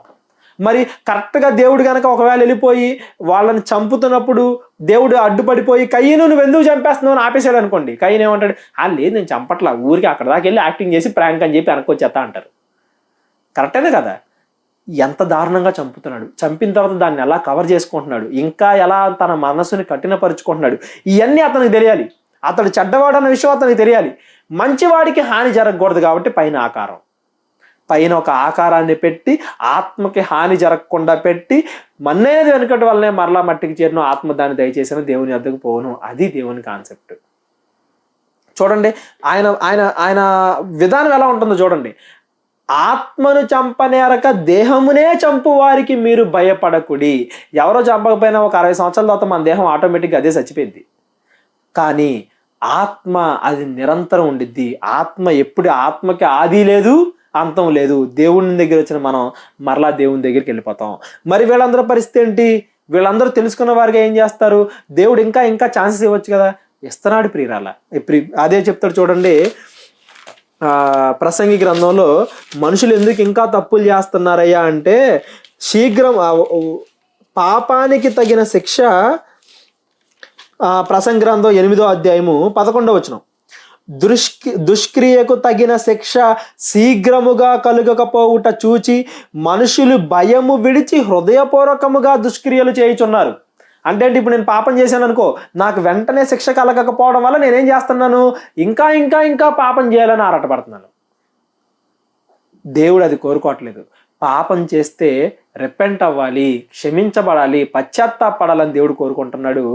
S1: మరి కరెక్ట్గా దేవుడు కనుక ఒకవేళ వెళ్ళిపోయి వాళ్ళని చంపుతున్నప్పుడు దేవుడు అడ్డుపడిపోయి కయ్యను నువ్వు ఎందుకు చంపేస్తున్నావు అని ఆపేశాడు అనుకోండి, కయ్యను ఏమంటాడు? లేదు నేను చంపట్లా, ఊరికి అక్కడ దాకా వెళ్ళి యాక్టింగ్ చేసి ప్రాంక్ అని చెప్పి వెనక్కి వచ్చేస్తా అంటారు. కరెక్టేనే కదా. ఎంత దారుణంగా చంపుతున్నాడు, చంపిన తర్వాత దాన్ని ఎలా కవర్ చేసుకుంటున్నాడు, ఇంకా ఎలా తన మనసుని కఠినపరుచుకుంటున్నాడు, ఇవన్నీ అతనికి తెలియాలి. అతడు చెడ్డవాడు అన్న విషయం అతనికి తెలియాలి. మంచివాడికి హాని జరగకూడదు కాబట్టి పైన ఒక ఆకారాన్ని పెట్టి ఆత్మకి హాని జరగకుండా పెట్టి మన్నేది వెనుకటి వల్లనే మరలా మట్టికి చేరిన ఆత్మ దాన్ని దయచేసిన దేవుని వద్దకు పోను. అది దేవుని కాన్సెప్ట్. చూడండి ఆయన ఆయన ఆయన విధానం ఎలా ఉంటుందో చూడండి. ఆత్మను చంపనేరక దేహమునే చంపు వారికి మీరు భయపడకుడి. ఎవరో చంపకపోయినా ఒక 60 సంవత్సరాల తర్వాత మన దేహం ఆటోమేటిక్గా అదే చచ్చిపోయింది. కానీ ఆత్మ అది నిరంతరం ఉండిద్ది. ఆత్మకి ఆది లేదు, అంతం లేదు. దేవుని దగ్గర వచ్చిన మనం మరలా దేవుని దగ్గరికి వెళ్ళిపోతాం. మరి వీళ్ళందరూ పరిస్థితి ఏంటి? వీళ్ళందరూ తెలుసుకున్న వారికి ఏం చేస్తారు? దేవుడు ఇంకా ఇంకా ఛాన్సెస్ ఇవ్వచ్చు కదా, ఇస్తున్నాడు ప్రియురాల. అదే చెప్తాడు చూడండి, ప్రసంగి గ్రంథంలో మనుషులు ఎందుకు ఇంకా తప్పులు చేస్తున్నారయ్యా అంటే, శీఘ్రం పాపానికి తగిన శిక్ష, ప్రసంగి గ్రంథం 8వ అధ్యాయము 11వ వచనం, దుష్క్రియకు తగిన శిక్ష శీఘ్రముగా కలుగకపోవుట చూచి మనుషులు భయము విడిచి హృదయపూర్వకముగా దుష్క్రియలు చేయుచున్నారు. అంటే ఇప్పుడు నేను పాపం చేశాను అనుకో, నాకు వెంటనే శిక్ష కలగకపోవడం వల్ల నేనేం చేస్తున్నాను? ఇంకా ఇంకా ఇంకా పాపం చేయాలని ఆరాటపడుతున్నాను. దేవుడు అది కోరుకోవట్లేదు. పాపం చేస్తే రిపెంట్ అవ్వాలి, క్షమించబడాలి, పశ్చాత్తాపడాలని దేవుడు కోరుకుంటున్నాడు.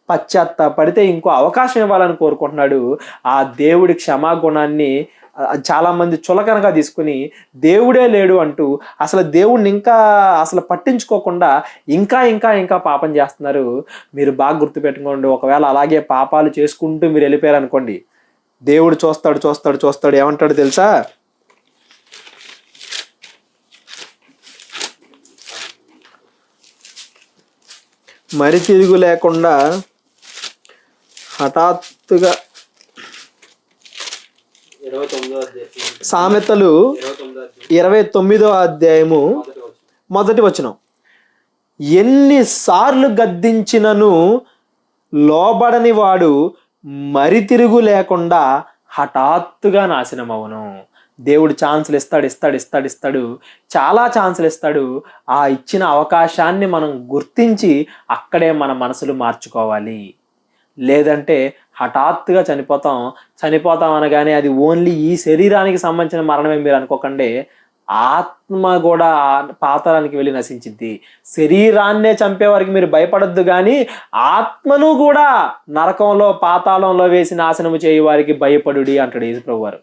S1: పశ్చాత్తాపడితే ఇంకో అవకాశం ఇవ్వాలని కోరుకుంటున్నాడు. ఆ దేవుడి క్షమాగుణాన్ని చాలా మంది చులకనగా తీసుకుని దేవుడే లేడు అంటూ అసలు దేవుడిని ఇంకా అసలు పట్టించుకోకుండా ఇంకా ఇంకా ఇంకా పాపం చేస్తున్నారు. మీరు బాగా గుర్తుపెట్టుకోండి, ఒకవేళ అలాగే పాపాలు చేసుకుంటూ మీరు వెళ్ళిపోయారు అనుకోండి, దేవుడు చూస్తాడు చూస్తాడు చూస్తాడు ఏమంటాడు తెలుసా? మరి తిరుగు లేకుండా హఠాత్తుగా, సామెతలు 29వ అధ్యాయము 1వ వచనం, ఎన్నిసార్లు గద్దించినను లోబడని వాడు మరి తిరుగు లేకుండా హఠాత్తుగా నాశనమవును. దేవుడు ఛాన్సులు ఇస్తాడు, చాలా ఛాన్సులు ఇస్తాడు. ఆ ఇచ్చిన అవకాశాన్ని మనం గుర్తించి అక్కడే మన మనసులు మార్చుకోవాలి. లేదంటే హఠాత్తుగా చనిపోతాం అనగానే అది ఓన్లీ ఈ శరీరానికి సంబంధించిన మరణమే మీరు అనుకోకండి. ఆత్మ కూడా పాతాళానికి వెళ్ళి నశించింది. శరీరాన్నే చంపే వారికి మీరు భయపడొద్దు, కానీ ఆత్మను కూడా నరకంలో పాతాళంలో వేసి నాశనము చేయ వారికి భయపడుడి అంటాడు యేసుప్రభు వారు.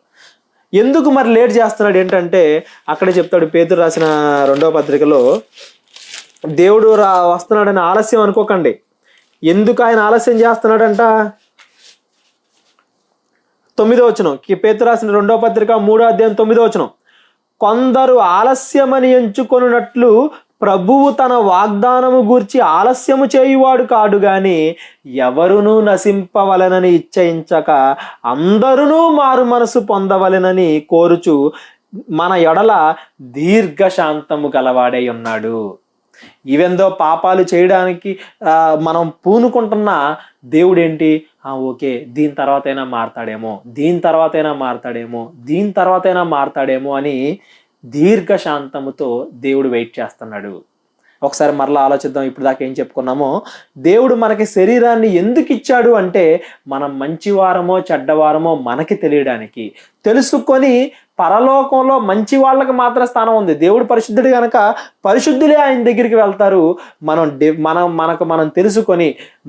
S1: ఎందుకు మరి లేట్ చేస్తున్నాడు ఏంటంటే, అక్కడే చెప్తాడు పేతురు రాసిన 2వ పత్రికలో, దేవుడు వస్తున్నాడని ఆలస్యం అనుకోకండి. ఎందుకు ఆయన ఆలస్యం చేస్తున్నాడంట? 9వ వచనం, పేతురు రాసిన 2వ పత్రిక 3వ అధ్యాయం 9వ వచనం, కొందరు ఆలస్యమని ఎంచుకొనున్నట్లు ప్రభువు తన వాగ్దానము గూర్చి ఆలస్యము చేయువాడు కాడు గాని ఎవరునూ నశింపవలెనని ఇచ్చయించక అందరునూ మారు మనసు పొందవలెనని కోరుచు మన ఎడల దీర్ఘశాంతము గలవాడై ఉన్నాడు. ఈవెందో పాపాలు చేయడానికి మనం పూనుకుంటున్న దేవుడు ఏంటి, ఓకే దీని తర్వాతైనా మారతాడేమో అని దీర్ఘశాంతముతో దేవుడు వెయిట్ చేస్తున్నాడు. ఒకసారి మరలా ఆలోచిద్దాం. ఇప్పుడు దాకా ఏం చెప్పుకున్నామో, దేవుడు మనకి శరీరాన్ని ఎందుకు ఇచ్చాడు అంటే మనం మంచివారమో చెడ్డవారమో మనకి తెలియడానికి, తెలుసుకొని పరలోకంలో మంచి వాళ్ళకి మాత్రం స్థానం ఉంది. దేవుడు పరిశుద్ధుడు కనుక పరిశుద్ధులే ఆయన దగ్గరికి వెళ్తారు.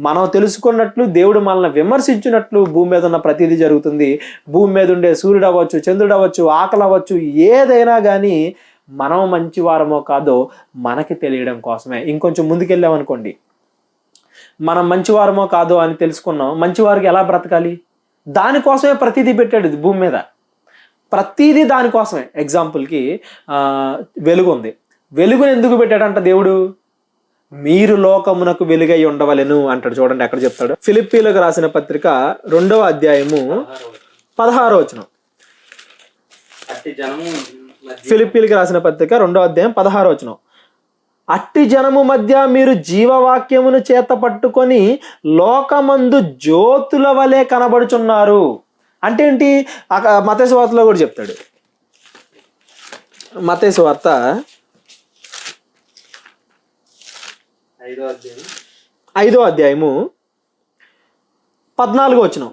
S1: మనం తెలుసుకున్నట్లు దేవుడు మనల్ని విమర్శించినట్లు భూమి మీద ఉన్న ప్రతిదీ జరుగుతుంది. భూమి మీద ఉండే సూర్యుడు అవ్వచ్చు, చంద్రుడు అవ్వచ్చు, ఆకలి అవ్వచ్చు, ఏదైనా కానీ మనం మంచివారమో కాదో మనకి తెలియడం కోసమే. ఇంకొంచెం ముందుకెళ్ళామనుకోండి, మనం మంచివారమో కాదో అని తెలుసుకున్నాం. మంచివారికి ఎలా బ్రతకాలి, దానికోసమే ప్రతిదీ పెట్టాడు భూమి మీద. ప్రతిదీ దానికోసమే. ఎగ్జాంపుల్కి వెలుగు ఉంది. వెలుగుని ఎందుకు పెట్టాడంట దేవుడు? మీరు లోకమునకు వెలుగై ఉండవలెను అంటాడు. చూడండి ఎక్కడ చెప్తాడు. ఫిలిప్పీలకు రాసిన పత్రిక 2వ అధ్యాయము 16వ వచనం. ఫిలిప్పీలకు రాసిన పత్రిక 2వ అధ్యాయం 16వ వచనం, అట్టి జనము మధ్య మీరు జీవవాక్యమును చేత పట్టుకొని లోకమందు జ్యోతుల వలె కనబడుచున్నారు. అంటే ఏంటి? మత్తయి సువార్తలో కూడా చెప్తాడు. మత్తయి సువార్త 5వ అధ్యాయము 14వ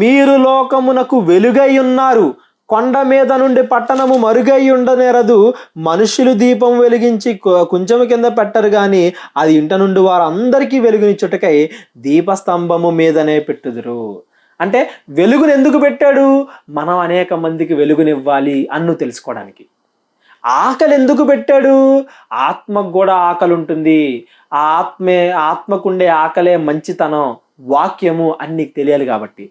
S1: మీరు లోకమునకు వెలుగై ఉన్నారు, కొండ మీద నుండి పట్టణము మరుగై ఉండనేరదు, మనుషులు దీపం వెలిగించి కుంచము కింద పెట్టరు గాని అది ఇంట నుండి వారందరికీ వెలుగునిచ్చుటకై దీపస్తంభము మీదనే పెట్టుదురు. అంటే వెలుగుని ఎందుకు పెట్టాడు? మనం అనేక మందికి వెలుగునివ్వాలి అన్ను తెలుసుకోవడానికి. ఆకలి ఎందుకు పెట్టాడు? ఆత్మకు కూడా ఆకలి ఉంటుంది. ఆ ఆత్మకుండే ఆకలే మంచితనం, వాక్యము అన్ని తెలియాలి కాబట్టి.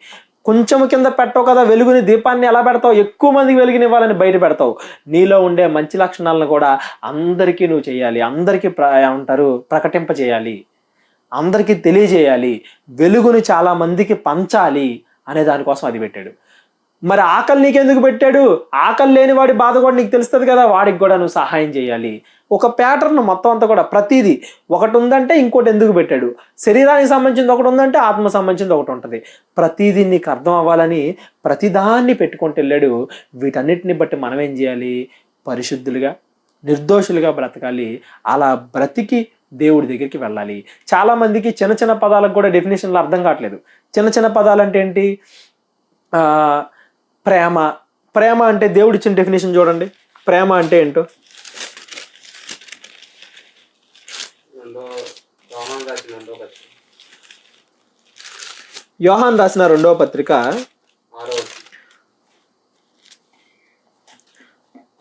S1: కొంచెం కింద పెట్టవు కదా వెలుగుని, దీపాన్ని ఎలా పెడతావు? ఎక్కువ మందికి వెలుగునివ్వాలని బయట పెడతావు. నీలో ఉండే మంచి లక్షణాలను కూడా అందరికీ నువ్వు చేయాలి, అందరికీ ప్రకటింపజేయాలి, అందరికీ తెలియజేయాలి, వెలుగుని చాలా మందికి పంచాలి అనే దానికోసం అది పెట్టాడు. మరి ఆకలి నీకెందుకు పెట్టాడు? ఆకలి లేని వాడి బాధ కూడా నీకు తెలుస్తుంది కదా, వాడికి కూడా నువ్వు సహాయం చేయాలి. ఒక ప్యాటర్న్ మొత్తం అంతా కూడా ప్రతిదీ ఒకటి ఉందంటే ఇంకోటి ఎందుకు పెట్టాడు? శరీరానికి సంబంధించింది ఒకటి ఉందంటే ఆత్మ సంబంధించింది ఒకటి ఉంటుంది. ప్రతిదీ నీకు అర్థం అవ్వాలని ప్రతిదాన్ని పెట్టుకుంటూ వెళ్ళాడు. వీటన్నిటిని బట్టి మనం ఏం చేయాలి? పరిశుద్ధులుగా, నిర్దోషులుగా బ్రతకాలి. అలా బ్రతికి దేవుడి దగ్గరికి వెళ్ళాలి. చాలా మందికి చిన్న చిన్న పదాలకు కూడా డెఫినేషన్లు అర్థం కావట్లేదు. చిన్న చిన్న పదాలు అంటే ఏంటి? ప్రేమ. ప్రేమ అంటే దేవుడు ఇచ్చిన డెఫినేషన్ చూడండి. ప్రేమ అంటే ఏంటో యోహాన్ రాసిన 2వ పత్రిక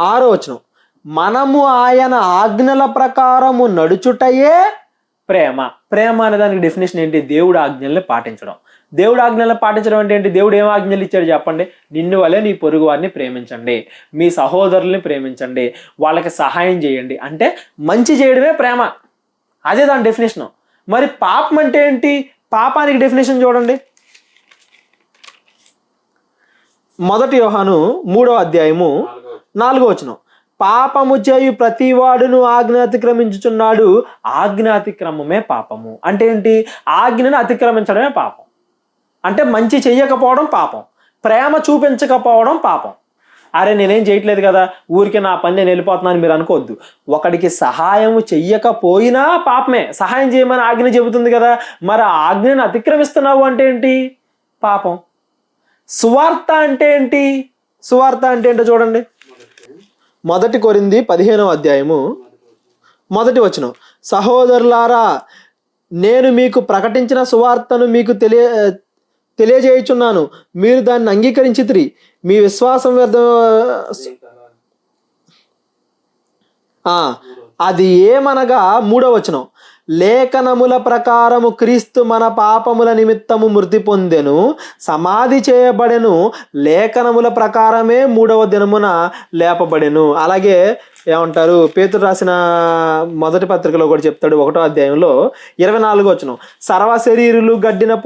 S1: 6వ వచనం, మనము ఆయన ఆజ్ఞల ప్రకారము నడుచుటయే ప్రేమ. ప్రేమ అనే దానికి డెఫినేషన్ ఏంటి? దేవుడు ఆజ్ఞల్ని పాటించడం. దేవుడు ఆజ్ఞలను పాటించడం అంటే ఏంటి? దేవుడు ఏం ఆజ్ఞలు ఇచ్చాడు చెప్పండి? నిన్ను వలె నీ పొరుగు వారిని ప్రేమించండి, మీ సహోదరుల్ని ప్రేమించండి, వాళ్ళకి సహాయం చేయండి. అంటే మంచి చేయడమే ప్రేమ. అదే దాని డెఫినేషన్. మరి పాపం అంటే ఏంటి? పాపానికి డెఫినేషన్ చూడండి. 1 యోహాను 3వ అధ్యాయము 4వ వచనం, పాపము చేయు ప్రతి వాడును ఆజ్ఞ అతిక్రమించుచున్నాడు, ఆజ్ఞ అతిక్రమమే పాపము. అంటే ఏంటి? ఆజ్ఞను అతిక్రమించడమే పాపం. అంటే మంచి చెయ్యకపోవడం పాపం, ప్రేమ చూపించకపోవడం పాపం. అరే నేనేం చేయట్లేదు కదా, ఊరికి నా పని నేను వెళ్ళిపోతున్నాను మీరు అనుకోవద్దు. ఒకడికి సహాయం చెయ్యకపోయినా పాపమే. సహాయం చేయమని ఆజ్ఞ చెబుతుంది కదా, మరి ఆ ఆజ్ఞను అతిక్రమిస్తున్నావు అంటే ఏంటి? పాపం. సువార్త అంటే ఏంటి? సువార్త అంటే ఏంటో చూడండి. 1 కొరింథీ 15వ అధ్యాయము 1వ వచనం, సహోదరులారా నేను మీకు ప్రకటించిన సువార్తను మీకు తెలియజేయుచున్నాను, మీరు దాన్ని అంగీకరించితిరి, మీ విశ్వాసం అది ఏమనగా 3వ వచనం, లేఖనముల ప్రకారము క్రీస్తు మన పాపముల నిమిత్తము మృతి పొందెను, సమాధి చేయబడెను, లేఖనముల ప్రకారమే 3వ దినమున లేపబడెను. అలాగే ఏమంటారు? పేతురు రాసిన 1వ పత్రికలో కూడా చెప్తాడు 1వ అధ్యాయంలో 24వ వచనం, సర్వ శరీరులు గడ్డిని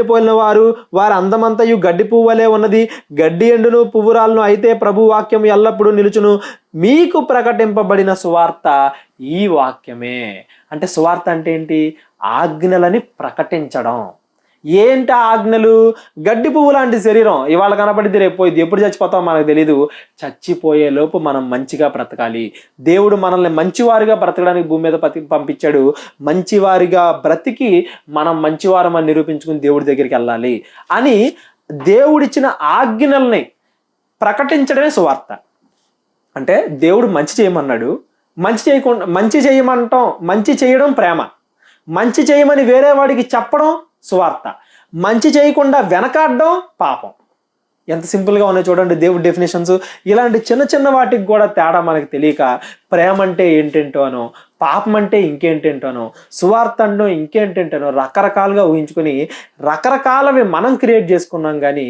S1: పోలిన వారు వారి అందమంతయు గడ్డి పువ్వులే ఉన్నది, గడ్డి ఎండును పువ్వురాలను, అయితే ప్రభు వాక్యం ఎల్లప్పుడూ నిలుచును, మీకు ప్రకటింపబడిన సువార్త ఈ వాక్యమే. అంటే సువార్త అంటే ఏంటి? ఆజ్ఞలని ప్రకటించడం. ఏంటి ఆజ్ఞలు? గడ్డి పువ్వు లాంటి శరీరం, ఇవాళ కనపడితే రేపు పోయింది, ఎప్పుడు చచ్చిపోతామో మనకు తెలీదు. చచ్చిపోయే లోపు మనం మంచిగా బ్రతకాలి. దేవుడు మనల్ని మంచివారిగా బ్రతకడానికి భూమి మీద పంపించాడు. మంచివారిగా బ్రతికి మనం మంచివారమని నిరూపించుకుని దేవుడి దగ్గరికి వెళ్ళాలి అని దేవుడిచ్చిన ఆజ్ఞల్ని ప్రకటించడమే సువార్త. అంటే దేవుడు మంచి చేయమన్నాడు, మంచి చేయమంటాం, మంచి చేయడం ప్రేమ. మంచి చేయమని వేరే వాడికి చెప్పడం సువార్త. మంచి చేయకుండా వెనకాడడం పాపం. ఎంత సింపుల్గా ఉన్నాయి చూడండి దేవుడి డెఫినేషన్స్. ఇలాంటి చిన్న చిన్న వాటికి కూడా తేడా మనకు తెలియక ప్రేమ అంటే ఏంటేంటోనో, పాపం అంటే ఇంకేంటేంటోనో, సువార్త అంటో ఇంకేంటేంటోనో రకరకాలుగా ఊహించుకొని రకరకాలవి మనం క్రియేట్ చేసుకున్నాం. కానీ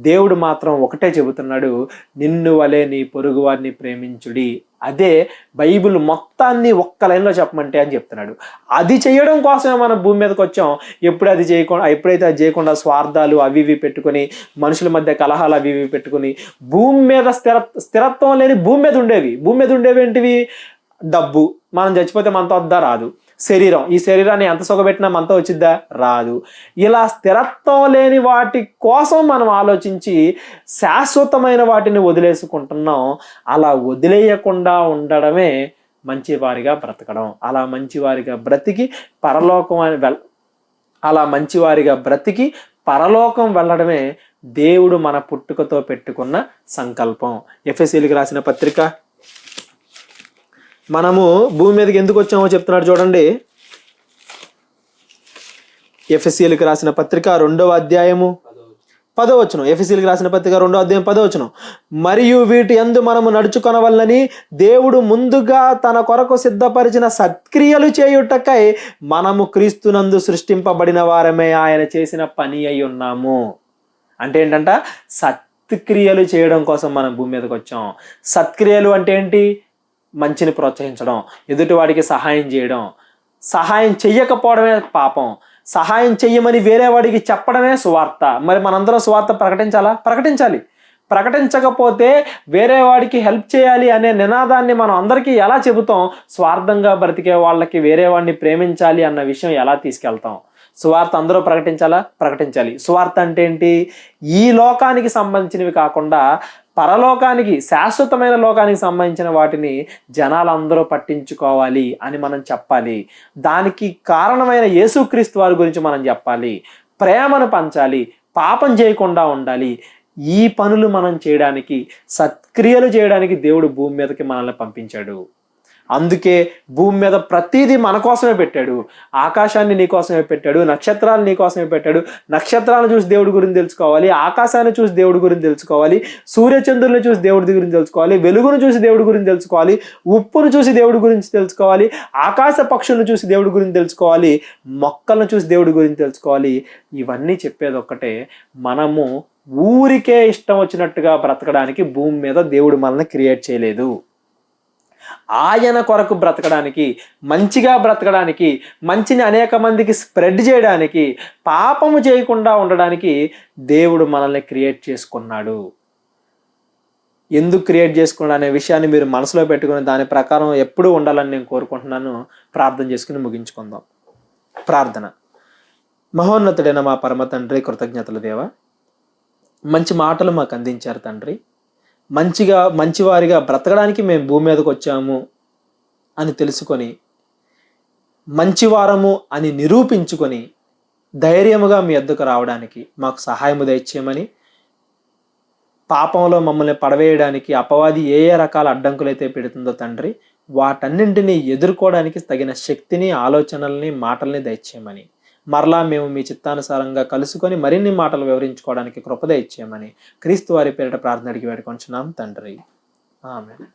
S1: దేవుడు మాత్రం ఒకటే చెబుతున్నాడు, నిన్ను వలె నీ పొరుగు వారిని ప్రేమించుడి. అదే బైబిల్ మొత్తాన్ని ఒక్క లైన్లో చెప్పమంటే అని చెప్తున్నాడు. అది చేయడం కోసమే మనం భూమి మీదకి వచ్చాం. ఎప్పుడైతే అది చేయకుండా స్వార్థాలు అవి ఇవి పెట్టుకొని, మనుషుల మధ్య కలహాలు అవి ఇవి పెట్టుకుని, భూమి మీద స్థిరత్వం లేని భూమి మీద ఉండేవి ఏంటివి? డబ్బు, మనం చచ్చిపోతే మనతో వద్దా? రాదు. శరీరం, ఈ శరీరాన్ని ఎంత సుఖపెట్టినా మనతో వచ్చిద్దా? రాదు. ఇలా స్థిరత్వం లేని వాటి కోసం మనం ఆలోచించి శాశ్వతమైన వాటిని వదిలేసుకుంటున్నాం. అలా వదిలేయకుండా ఉండడమే మంచివారిగా బ్రతకడం. అలా మంచివారిగా బ్రతికి పరలోకం వెళ్ళడమే దేవుడు మన పుట్టుకతో పెట్టుకున్న సంకల్పం. ఎఫెసీయులకు రాసిన పత్రిక, మనము భూమి మీదకి ఎందుకు వచ్చామో చెప్తున్నాడు చూడండి. ఎఫెసీయులకు రాసిన పత్రిక 2వ అధ్యాయము 10వ వచనం. ఎఫెసీయులకు రాసిన పత్రిక 2వ అధ్యాయం 10వ వచనం. మరియు వీటి యందు మనము నడుచుకొనవలనని దేవుడు ముందుగా తన కొరకు సిద్ధపరిచిన సత్క్రియలు చేయుటకై మనము క్రీస్తునందు సృష్టింపబడిన వారమే ఆయన చేసిన పని అయి ఉన్నాము. అంటే ఏంటంట? సత్క్రియలు చేయడం కోసం మనం భూమి మీదకి వచ్చాం. సత్క్రియలు అంటే ఏంటి? మంచిని ప్రోత్సహించడం, ఎదుటివాడికి సహాయం చేయడం. సహాయం చెయ్యకపోవడమే పాపం. సహాయం చెయ్యమని వేరే వాడికి చెప్పడమే సువార్త. మరి మనందరం సువార్త ప్రకటించాలి. ప్రకటించకపోతే వేరే వాడికి హెల్ప్ చేయాలి అనే నినాదాన్ని మనం అందరికీ ఎలా చెబుతాం? స్వార్థంగా బ్రతికే వాళ్ళకి వేరే వాడిని ప్రేమించాలి అన్న విషయం ఎలా తీసుకెళ్తాం? సువార్త అందరూ ప్రకటించాలి. సువార్త అంటే ఏంటి? ఈ లోకానికి సంబంధించినవి కాకుండా పరలోకానికి, శాశ్వతమైన లోకానికి సంబంధించిన వాటిని జనాలందరూ పట్టించుకోవాలి అని మనం చెప్పాలి. దానికి కారణమైన యేసుక్రీస్తు వారి గురించి మనం చెప్పాలి. ప్రేమను పంచాలి, పాపం చేయకుండా ఉండాలి. ఈ పనులు మనం చేయడానికి, సత్క్రియలు చేయడానికి దేవుడు భూమి మీదకి మనల్ని పంపించాడు. అందుకే భూమి మీద ప్రతిదీ మన కోసమే పెట్టాడు. ఆకాశాన్ని నీ కోసమే పెట్టాడు, నక్షత్రాలు నీ కోసమే పెట్టాడు. నక్షత్రాలను చూసి దేవుడి గురించి తెలుసుకోవాలి, ఆకాశాన్ని చూసి దేవుడి గురించి తెలుసుకోవాలి, సూర్యచంద్రులను చూసి దేవుడి గురించి తెలుసుకోవాలి, వెలుగును చూసి దేవుడి గురించి తెలుసుకోవాలి, ఉప్పును చూసి దేవుడి గురించి తెలుసుకోవాలి, ఆకాశ పక్షులను చూసి దేవుడి గురించి తెలుసుకోవాలి, మొక్కలను చూసి దేవుడి గురించి తెలుసుకోవాలి. ఇవన్నీ చెప్పేది ఒక్కటే, మనము ఊరికే ఇష్టం వచ్చినట్టుగా బ్రతకడానికి భూమి మీద దేవుడు మనల్ని క్రియేట్ చేయలేదు. ఆయన కొరకు బ్రతకడానికి, మంచిగా బ్రతకడానికి, మంచిని అనేక మందికి స్ప్రెడ్ చేయడానికి, పాపము చేయకుండా ఉండడానికి దేవుడు మనల్ని క్రియేట్ చేసుకున్నాడు. ఎందుకు క్రియేట్ చేసుకున్నాడు అనే విషయాన్ని మీరు మనసులో పెట్టుకుని దాని ప్రకారం ఎప్పుడూ ఉండాలని నేను కోరుకుంటున్నాను. ప్రార్థన చేసుకుని ముగించుకుందాం. ప్రార్థన. మహోన్నతుడైన మా పరమ తండ్రి, కృతజ్ఞతలు దేవా, మంచి మాటలు మాకు అందించారు తండ్రి. మంచివారిగా బ్రతకడానికి మేము భూమి మీదకి వచ్చాము అని తెలుసుకొని, మంచివారము అని నిరూపించుకొని ధైర్యముగా మీ వద్దకు రావడానికి మాకు సహాయము దయచేయమని, పాపంలో మమ్మల్ని పడవేయడానికి అపవాది ఏ రకాల అడ్డంకులైతే పెడుతుందో తండ్రి, వాటన్నింటినీ ఎదుర్కోవడానికి తగిన శక్తిని, ఆలోచనల్ని, మాటల్ని దయచేయమని, మరలా మేము మీ చిత్తానుసారంగా కలుసుకొని మరిన్ని మాటలు వివరించుకోవడానికి కృప దయచేయమని క్రీస్తు వారి పేరిట ప్రార్థన అడిగి వేడుకొంచున్నాం తండ్రి. ఆమేన్.